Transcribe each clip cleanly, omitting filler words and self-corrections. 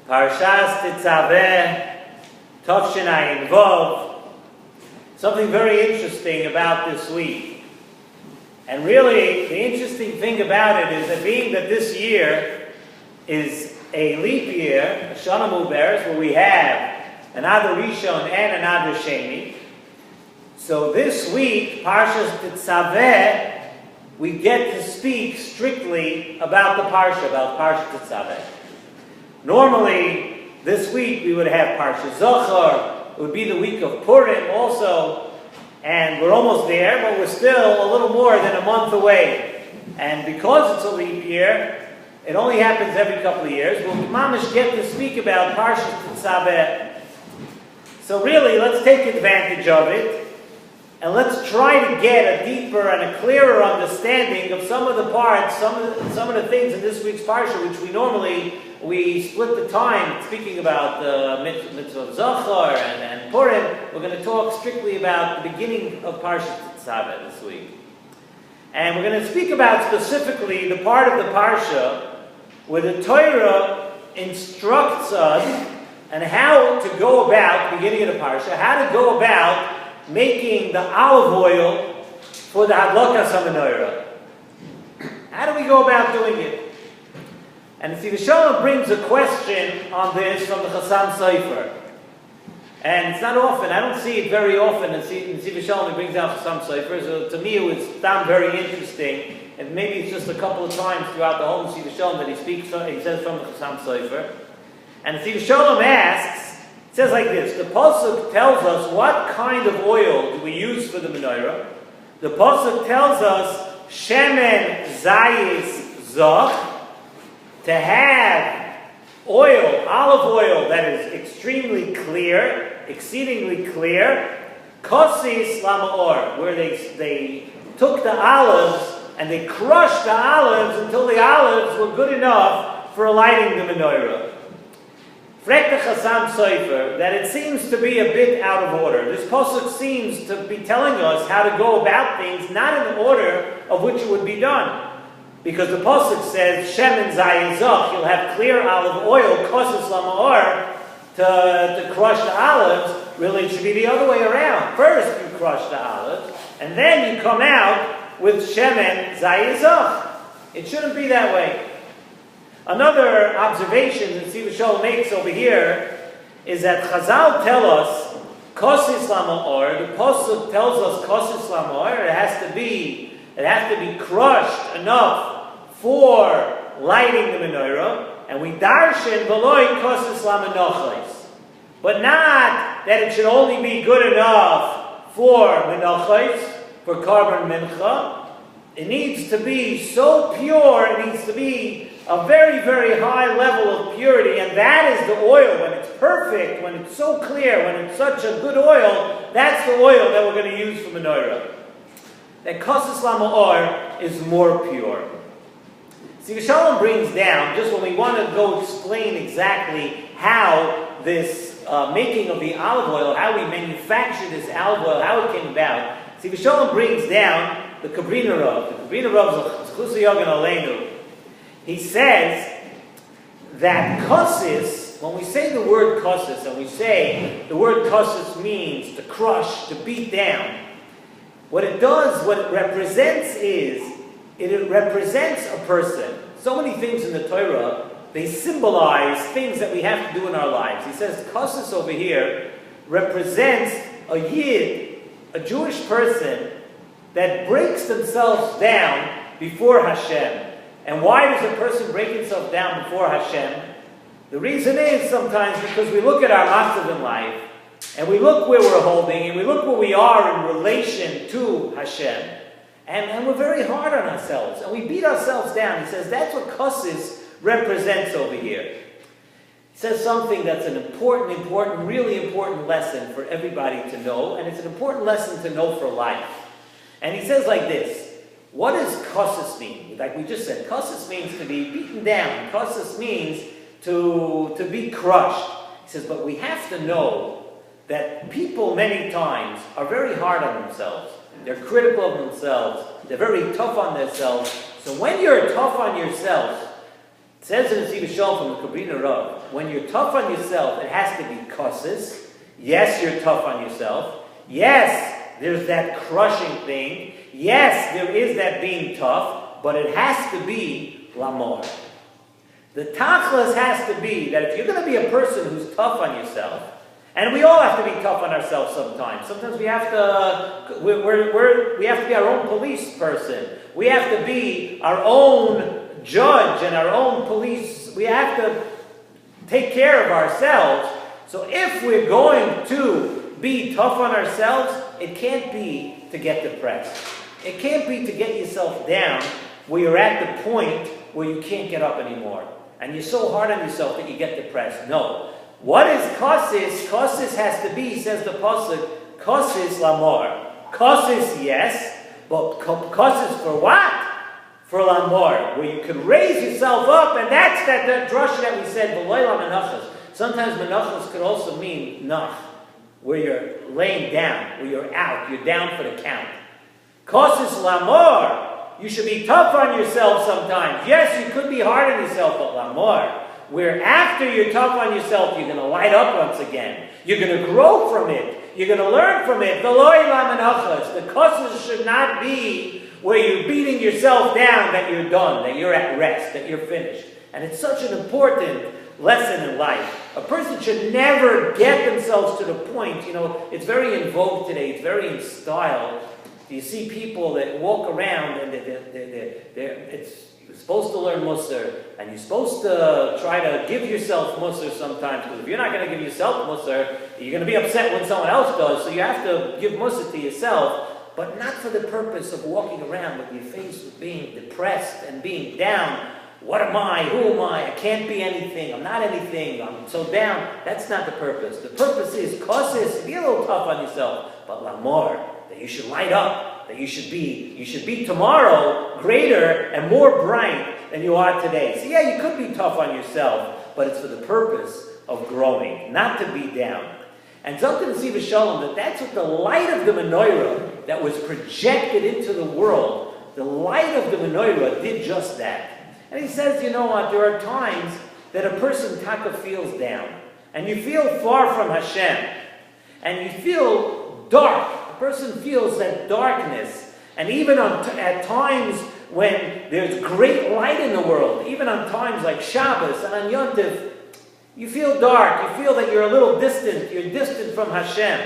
Parshas Tetzaveh, Tavshin Ayin Vov. Something very interesting about this week. And really, the interesting thing about it is that being that this year is a leap year, a Shana Muberes, where we have an Adar Rishon and an Adar Sheni. So this week, Parshas Tetzaveh, we get to speak strictly about the Parsha, about Parshas Tetzaveh. Normally, this week we would have Parshas Zohar. It would be the week of Purim also, and we're almost there, but we're still a little more than a month away. And because it's a leap year, it only happens every couple of years. We'll mamish get to speak about Parshas Tetzaveh. So really, let's take advantage of it. And let's try to get a deeper and a clearer understanding of some of the parts, some of the things in this week's parsha, which we split the time speaking about the mitzvah of Zohar and Purim. We're going to talk strictly about the beginning of Parshas Tetzaveh this week. And we're going to speak about specifically the part of the parsha where the Torah instructs us on how to go about, the beginning of the parsha, how to go about making the olive oil for the Hadlakas HaMenorah. How do we go about doing it? And Nesivos Shalom brings a question on this from the Chassam Sofer. And it's not often, I don't see it very often, and Nesivos Shalom brings out Chassam Sofer, so to me it was found very interesting, and maybe it's just a couple of times throughout the whole Nesivos Shalom that he says from the Chassam Sofer. And Nesivos Shalom asks, it says like this, the Pasuk tells us what kind of oil do we use for the menorah. The Pasuk tells us, Shemen Zayis Zoch, to have oil, olive oil that is extremely clear, exceedingly clear, Kosis Lamaor, where they took the olives and they crushed the olives until the olives were good enough for lighting the menorah. Frek the Chassam Sofer that it seems to be a bit out of order. This pasuk seems to be telling us how to go about things, not in the order of which it would be done. Because the pasuk says, Shemen Zayin Zoch, you'll have clear olive oil, Kosis Lamaor, to crush the olives. Really, it should be the other way around. First you crush the olives, and then you come out with Shemen Zayin Zoch. It shouldn't be that way. Another observation that Nesivos Shalom makes over here is that Chazal tell us Kosis Lamaor. The pasuk tells us Kosis Lamaor. It has to be crushed enough for lighting the menorah, and we darshan v'loi Kosis Lamenochos, but not that it should only be good enough for menochos, for carbon mincha. It needs to be so pure. It needs to be a very, very high level of purity, and that is the oil. When it's perfect, when it's so clear, when it's such a good oil, that's the oil that we're going to use for menorah. That Kosis Lamaor is more pure. Nesivos Shalom brings down, just when we want to go explain exactly how this making of the olive oil, how we manufacture this olive oil, how it came about, Nesivos Shalom brings down the Kabrina Rav. The Kabrina Rav is Chlusa Yogan Aleinu. He says that kosis, when we say the word kosis, and we say the word kosis means to crush, to beat down, what it does, what it represents is, it represents a person. So many things in the Torah, they symbolize things that we have to do in our lives. He says kosis over here represents a yid, a Jewish person, that breaks themselves down before Hashem. And why does a person break himself down before Hashem? The reason is sometimes because we look at our matzav in life, and we look where we're holding, and we look where we are in relation to Hashem, and we're very hard on ourselves, and we beat ourselves down. He says that's what kosis represents over here. He says something that's an important, really important lesson for everybody to know, and it's an important lesson to know for life. And he says like this, what does kosis mean? Like we just said, kosis means to be beaten down. Kosis means to be crushed. He says, but we have to know that people many times are very hard on themselves. They're critical of themselves. They're very tough on themselves. So when you're tough on yourself, It says in Nesivos Shalom from the Kabbalah Rav, when you're tough on yourself, it has to be kosses. Yes, you're tough on yourself. Yes, there's that crushing thing. Yes, there is that being tough, but it has to be lamor. The tachlis has to be that if you're going to be a person who's tough on yourself, and we all have to be tough on ourselves sometimes. Sometimes we have to, we have to be our own police person. We have to be our own judge and our own police. We have to take care of ourselves. So if we're going to be tough on ourselves, it can't be to get depressed. It can't be to get yourself down where you're at the point where you can't get up anymore. And you're so hard on yourself that you get depressed. No. What is kosis? Kosis has to be, says the pasuk, kosis lamor. Kosis, yes, but kosis for what? For lamor, where you can raise yourself up, and that's that drasha that we said, v'loyla menachas. Sometimes menachas could also mean nach, where you're laying down, where you're out, you're down for the count. Kosis lamor. You should be tough on yourself sometimes. Yes, you could be hard on yourself, but lamor, where after you're tough on yourself, you're going to light up once again. You're going to grow from it. You're going to learn from it. The kosis should not be where you're beating yourself down that you're done, that you're at rest, that you're finished. And it's such an important lesson in life. A person should never get themselves to the point, it's very in vogue today, it's very in style. You see people that walk around and you're supposed to learn Musar, and you're supposed to try to give yourself Musar sometimes, because if you're not going to give yourself Musar, you're going to be upset when someone else does, so you have to give Musar to yourself, but not for the purpose of walking around with your face being depressed and being down. What am I? Who am I? I can't be anything. I'm not anything. I'm so down. That's not the purpose. The purpose is kosis, be a little tough on yourself, but lamor, that you should light up, that you should be tomorrow greater and more bright than you are today. So yeah, you could be tough on yourself, but it's for the purpose of growing, not to be down. And something to Nesivos Shalom, that's what the light of the menorah that was projected into the world, the light of the menorah did just that. And he says, you know what, there are times that a person taka feels down, and you feel far from Hashem, and you feel dark. A person feels that darkness, and even at times when there's great light in the world, even on times like Shabbos and on Yom Tov, you feel dark, you feel that you're a little distant, you're distant from Hashem.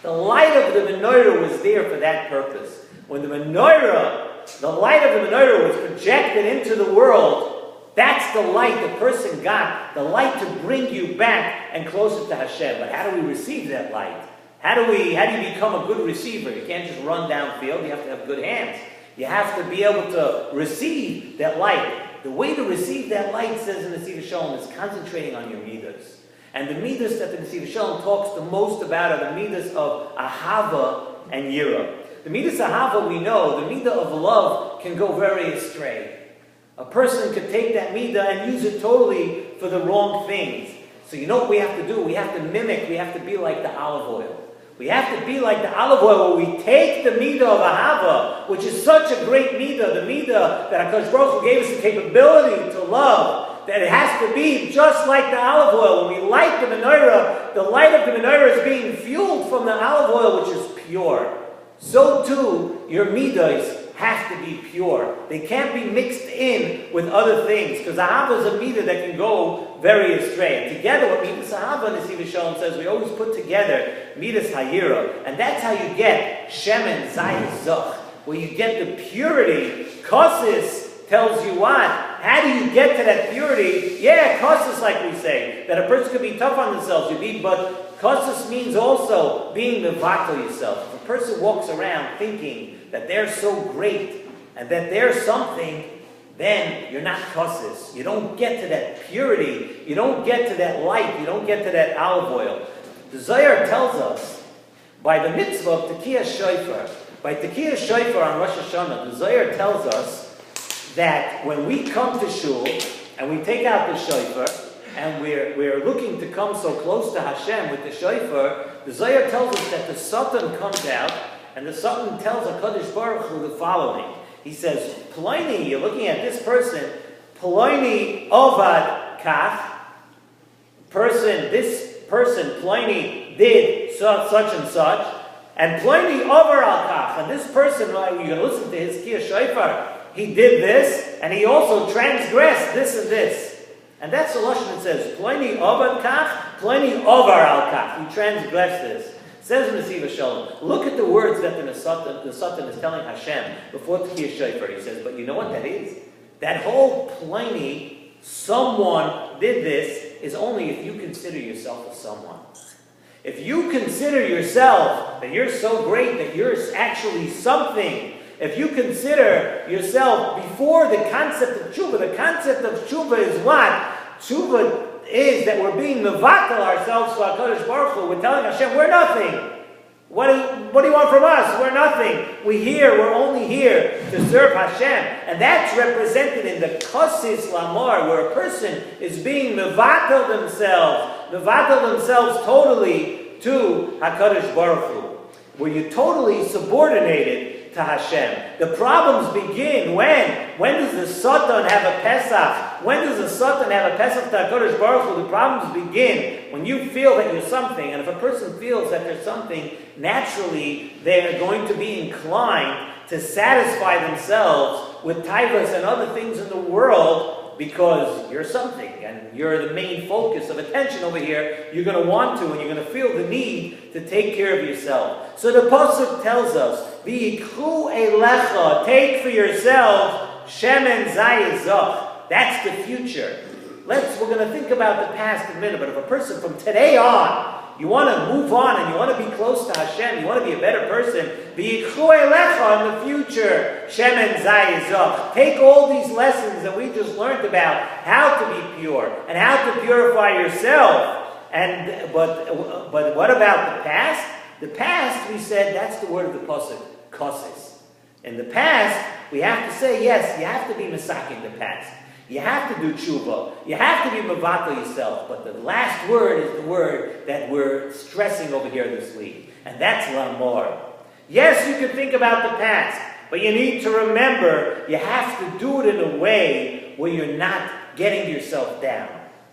The light of the menorah was there for that purpose. When the menorah, the light of the menorah was projected into the world, that's the light the person got, the light to bring you back and closer to Hashem. But how do we receive that light? How do you become a good receiver? You can't just run downfield, you have to have good hands. You have to be able to receive that light. The way to receive that light, says in the Nesivos Shalom, is concentrating on your midas. And the midas that the Nesivos Shalom talks the most about are the midas of ahava and yira. The midas ahava, we know, the midah of love can go very astray. A person could take that midah and use it totally for the wrong things. So you know what we have to do? We have to mimic, we have to be like the olive oil. We have to be like the olive oil where we take the midah of ahava, which is such a great midah, the midah that HaKadosh Baruch Hu gave us the capability to love, that it has to be just like the olive oil. When we light the menorah, the light of the menorah is being fueled from the olive oil, which is pure. So too, your midas have to be pure. They can't be mixed in with other things, because ahava is a midah that can go very astray. And together with midas ahava, Nesivos Shalom says, we always put together midas hayira, and that's how you get shemen zayis zach, where you get the purity. Kosis tells you what? How do you get to that purity? Yeah, kosis, like we say, that a person could be tough on themselves, but kosis means also being mevatel yourself. If a person walks around thinking that they're so great and that they're something, then you're not kosis. You don't get to that purity. You don't get to that light. You don't get to that olive oil. The Zohar tells us, by the mitzvah of Tekiyah Shofar, by Tekiyah Shofar on Rosh Hashanah, the Zohar tells us that when we come to shul and we take out the shofar and we're looking to come so close to Hashem with the shofar, the Zohar tells us that the Satan comes out, and the Satan tells HaKadosh Baruch Hu the following. He says, Pliny, you're looking at this person, Ploini Ovad Kach, this person, Ploini, did such and such, and Ploini Over Al Kach, and this person, you're going to listen to his Kiyah Shofar, he did this, and he also transgressed this and this. And that's the Lashon that says, Ploini Ovad Kach, Ploini Over Al Kach, he transgressed this. Says Nesivos Shalom, look at the words that the Satan is telling Hashem before the Kiyah Shofar. He says, but you know what that is? That whole Ploini, someone did this, is only if you consider yourself as someone. If you consider yourself that you're so great that you're actually something, if you consider yourself before the concept of tshuva, the concept of tshuva is what? Tshuva is that we're being mevatel ourselves to HaKadosh Baruch Hu. We're telling Hashem, we're nothing. What do you want from us? We're nothing. We're only here to serve Hashem. And that's represented in the kosis lamor, where a person is being mevatel themselves totally to HaKadosh Baruch Hu, where you're totally subordinated to Hashem. The problems begin when? When does the Satan have a Pesach? When does the Satan have a Pesach to HaKadosh Baruch Hu? The problems begin when you feel that you're something. And if a person feels that they're something, naturally they are going to be inclined to satisfy themselves with taivas and other things in the world because you're something and you're the main focus of attention over here. You're going to want to, and you're going to feel the need to take care of yourself. So the Pasuk tells us, V'yikhu elecha, take for yourself, shemen zayizach. That's the future. We're going to think about the past in a minute, but if a person from today on, you want to move on and you want to be close to Hashem, you want to be a better person, V'yikhu elecha in the future, shemen zayizach. Take all these lessons that we just learned about how to be pure and how to purify yourself. But what about the past? The past, we said, that's the word of the pasuk, kosis. In the past, we have to say, yes, you have to be masaking the past. You have to do tshuva. You have to be mevatel yourself. But the last word is the word that we're stressing over here this week. And that's lamor. Yes, you can think about the past, but you need to remember you have to do it in a way where you're not getting yourself down.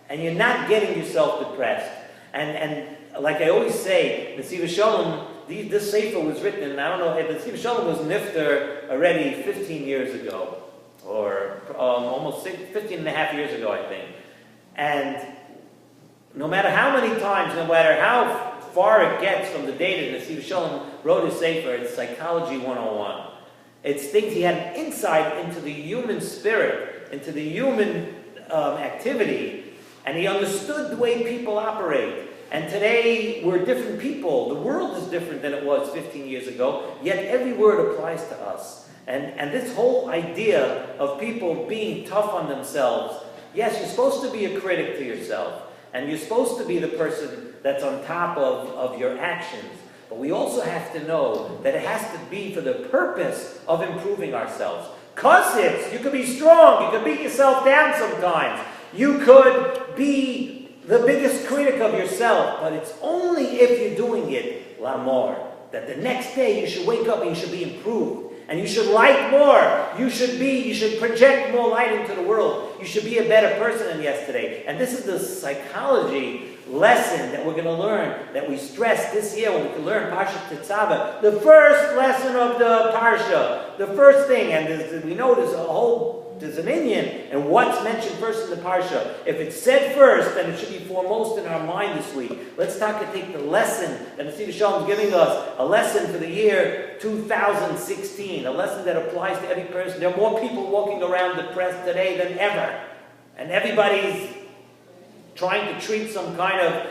And you're not getting yourself depressed. And like I always say, Nesivos Shalom, this sefer was written, and I don't know, Nesivos Shalom was nifter already 15 years ago, or almost 15 and a half years ago, I think. And no matter how many times, no matter how far it gets from the day that Nesivos Shalom wrote his sefer, it's Psychology 101. It's things he had an insight into the human spirit, into the human activity, and he understood the way people operate. And today, we're different people. The world is different than it was 15 years ago, yet every word applies to us. And this whole idea of people being tough on themselves, yes, you're supposed to be a critic to yourself, and you're supposed to be the person that's on top of your actions. But we also have to know that it has to be for the purpose of improving ourselves. Cause you could be strong, you could beat yourself down sometimes. You could be the biggest critic of yourself, but it's only if you're doing it, lamor, that the next day you should wake up and you should be improved. And you should light more. You should project more light into the world. You should be a better person than yesterday. And this is the psychology lesson that we're going to learn, that we stress this year when we can learn Parshas Tetzaveh. The first lesson of the Parsha. The first thing, and we know there's an inyan, and what's mentioned first in the Parsha. If it's said first, then it should be foremost in our mind this week. Let's take the lesson that Nesivos Shalom is giving us, a lesson for the year 2016, a lesson that applies to every person. There are more people walking around depressed today than ever. And everybody's trying to treat some kind of,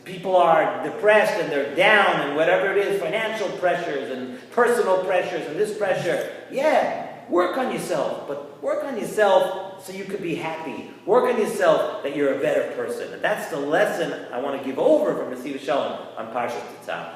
people are depressed and they're down and whatever it is, financial pressures and personal pressures and this pressure. Yeah. Work on yourself, but work on yourself so you could be happy. Work on yourself that you're a better person. And that's the lesson I want to give over from Nesivos Shalom on Parshas Tetzaveh.